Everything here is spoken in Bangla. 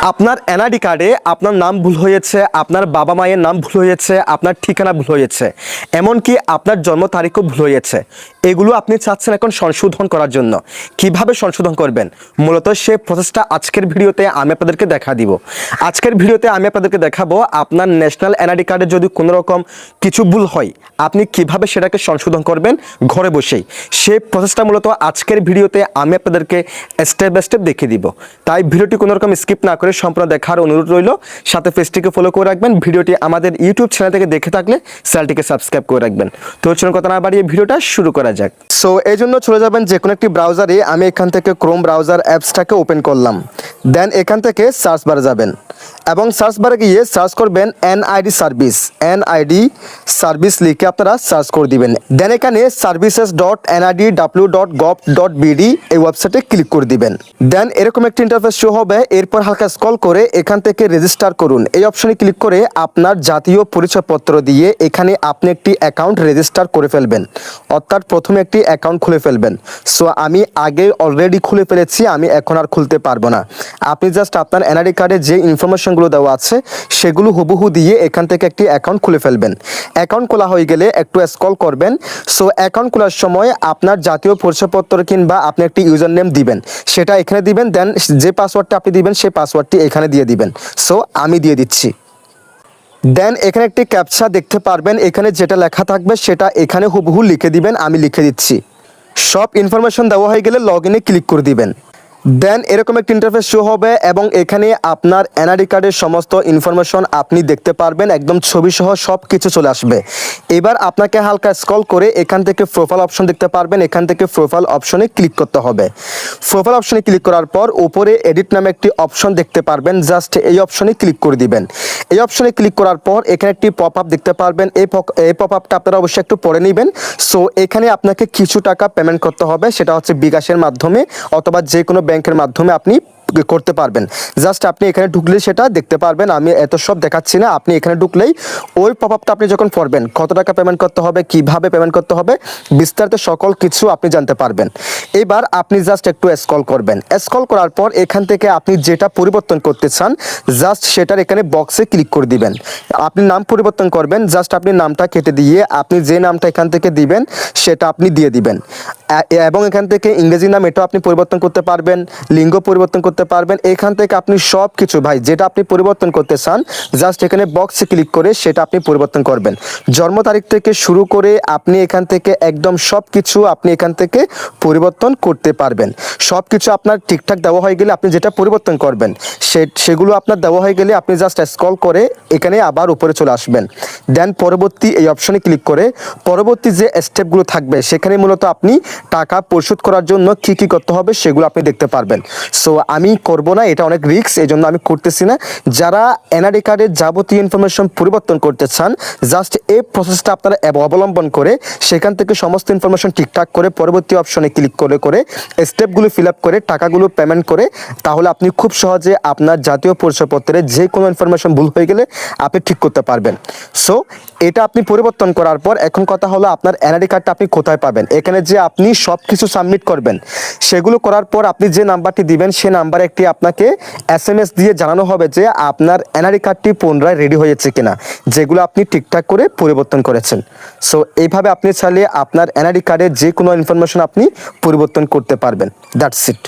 আপনার এনআইডি কার্ডে আপনার নাম ভুল হয়েছে, আপনার বাবা মায়ের নাম ভুল হয়েছে, আপনার ঠিকানা ভুল হয়েছে, এমনকি আপনার জন্ম তারিখও ভুল হয়েছে। এগুলো আপনি চাচ্ছেন এখন সংশোধন করার জন্য। কিভাবে সংশোধন করবেন মূলত সেই প্রসেসটা আজকের ভিডিওতে আমি আপনাদেরকে দেখা দিব। আজকের ভিডিওতে আমি আপনাদেরকে দেখাবো আপনার ন্যাশনাল এনআইডি কার্ডে যদি কোনো রকম কিছু ভুল হয় আপনি কিভাবে সেটাকে সংশোধন করবেন ঘরে বসেই। সেই প্রসেসটা মূলত আজকের ভিডিওতে আমি আপনাদেরকে স্টেপ বাই স্টেপ দেখিয়ে দিব। তাই ভিডিওটি কোনো রকম স্কিপ না করে সম্পূর্ণ দেখার অনুরোধ রইল। সাথে পেজটিকে ফলো করে রাখবেন। ভিডিওটি আমাদের ইউটিউব চ্যানেল থেকে দেখে থাকলে চ্যানেলটিকে সাবস্ক্রাইব করে রাখবেন। তো চলুন কথা না বাড়িয়ে ভিডিওটা শুরু করা যাক। সো এই জন্য চলে যাবেন যে কোনো একটি ব্রাউজারে। আমি এখান থেকে ক্রোম ব্রাউজার অ্যাপসটাকে ওপেন করলাম। দেন এখান থেকে সার্চ বারে যাবেন এবং সার্চ বারে গিয়ে সার্চ করবেন এনআইডি সার্ভিস। এনআইডি সার্ভিস লিখে আপনারা সার্চ করে দিবেন। দেন এখানে services.nidw.gov.bd এই ওয়েবসাইটে ক্লিক করে দিবেন। দেন এরকম একটি ইন্টারফেস শো হবে। এরপর হালকা স্ক্রল করে এখান থেকে রেজিস্টার করুন এই অপশনে ক্লিক করে আপনার জাতীয় পরিচয়পত্র দিয়ে এখানে আপনি একটি অ্যাকাউন্ট রেজিস্টার করে ফেলবেন, অর্থাৎ প্রথমে একটি অ্যাকাউন্ট খুলে ফেলবেন। সো আমি আগে অলরেডি খুলে ফেলেছি, আমি এখন আর খুলতে পারবো না। আপনি জাস্ট আপনার এনআইডি কার্ডে যে ইনফরমেশনগুলো দেওয়া আছে সেগুলো হুবহু দিয়ে এখান থেকে একটি অ্যাকাউন্ট খুলে ফেলবেন। অ্যাকাউন্ট খোলা হয়ে গেলে একটু স্ক্রল করবেন। সো অ্যাকাউন্ট খোলার সময় আপনার জাতীয় পরিচয়পত্র কিংবা আপনি একটি ইউজার নেম দিবেন, সেটা এখানে দিবেন। দেন যে পাসওয়ার্ডটা আপনি দিবেন সেই পাসওয়ার্ডটি এখানে দিয়ে দিবেন। সো আমি দিয়ে দিচ্ছি। দেন এখানে একটি ক্যাপচা দেখতে পারবেন, এখানে যেটা লেখা থাকবে সেটা এখানে হুবহু লিখে দিবেন। আমি লিখে দিচ্ছি। সব ইনফরমেশন দেওয়া হয়ে গেলে লগ ইনে ক্লিক করে দিবেন। দেন এরকম একটা ইন্টারফেস শো হবে এবং এখানে আপনার এনআইডি কার্ডের সমস্ত ইনফরমেশন আপনি দেখতে পারবেন, একদম ছবি সহ সব কিছু চলে আসবে। এবার আপনাকে হালকা স্ক্রল করে এখান থেকে প্রোফাইল অপশন দেখতে পারবেন, এখান থেকে প্রোফাইল অপশনে ক্লিক করতে হবে। প্রোফাইল অপশনে ক্লিক করার পর উপরে এডিট নামে একটি অপশন দেখতে পারবেন, জাস্ট এই অপশনে ক্লিক করে দিবেন। এই অপশনে ক্লিক করার পর এখানে একটি পপ আপ দেখতে পারবেন, এই পপ আপটা আপনারা অবশ্যই একটু পড়ে নেবেন। সো এখানে আপনাকে কিছু টাকা পেমেন্ট করতে হবে, সেটা হচ্ছে বিকাশের মাধ্যমে অথবা যে কোনো ব্যাংকের মাধ্যমে আপনি করতে পারবেন। জাস্ট আপনি এখানে ঢুকলে সেটা দেখতে পারবেন। আমি এত সব দেখাচ্ছি না, আপনি এখানে ঢুকলেই ওই পপ আপটা আপনি যখন পড়বেন কত টাকা পেমেন্ট করতে হবে, কিভাবে পেমেন্ট করতে হবে, বিস্তারিত সকল কিছু আপনি জানতে পারবেন। এবার আপনি জাস্ট একটু স্ক্রল করবেন। স্ক্রল করার পর এখান থেকে আপনি যেটা পরিবর্তন করতে চান জাস্ট সেটার এখানে বক্সে ক্লিক করে দিবেন। আপনি নাম পরিবর্তন করবেন, জাস্ট আপনি নামটা কেটে দিয়ে আপনি যে নামটা এখান থেকে দিবেন সেটা আপনি দিয়ে দিবেন। এবং এখান থেকে ইংরেজি নাম এটাও আপনি পরিবর্তন করতে পারবেন, লিঙ্গ পরিবর্তন করতে পারবেন। এখান থেকে আপনি সব কিছু ভাই যেটা আপনি পরিবর্তন করতে চান জাস্ট এখানে বক্সে ক্লিক করে সেটা আপনি পরিবর্তন করবেন। জন্ম তারিখ থেকে শুরু করে আপনি এখান থেকে একদম সব কিছু আপনি এখান থেকে পরিবর্তন করতে পারবেন। সব কিছু আপনার ঠিকঠাক দেওয়া হয়ে গেলে আপনি যেটা পরিবর্তন করবেন সেগুলো আপনার দেওয়া হয়ে গেলে আপনি জাস্ট স্ক্রল করে এখানে আবার উপরে চলে আসবেন। দেন পরবর্তী এই অপশনে ক্লিক করে পরবর্তী যে স্টেপগুলো থাকবে সেখানে মূলত আপনি টাকা পরিশোধ করার জন্য কি কি করতে হবে সেগুলো আপনি দেখতে পারবেন। সো আমি করব না, এটা অনেক রিস্ক, এই জন্য আমি করতেছি না। যারা এনআইডি কার্ডের যাবতীয় ইনফরমেশন পরিবর্তন করতে চান জাস্ট এই প্রসেসটা আপনারা অবলম্বন করে সেখান থেকে সমস্ত ইনফরমেশন ঠিকঠাক করে পরবর্তী অপশনে ক্লিক করে স্টেপগুলো ফিল আপ করে টাকাগুলো পেমেন্ট করে তাহলে আপনি খুব সহজে আপনার জাতীয় পরিচয়পত্রে যে কোনো ইনফরমেশন ভুল হয়ে গেলে আপনি ঠিক করতে পারবেন। সো এটা আপনি পরিবর্তন করার পর এখন কথা হলো আপনার এনআইডি কার্ডটা আপনি কোথায় পাবেন। এখানে যে আপনি সব কিছু সাবমিট করবেন সেগুলো করার পর আপনি যে নাম্বারটি দিবেন সে নাম্বারে একটি আপনাকে SMS দিয়ে জানানো হবে যে আপনার এনআইডি কার্ডটি পুনরায় রেডি হয়েছে কিনা, যেগুলো আপনি ঠিকঠাক করে পরিবর্তন করেছেন। সো এইভাবে আপনি চাইলে আপনার এনআইডি কার্ডের যে কোনো ইনফরমেশন আপনি পরিবর্তন করতে পারবেন। That's it.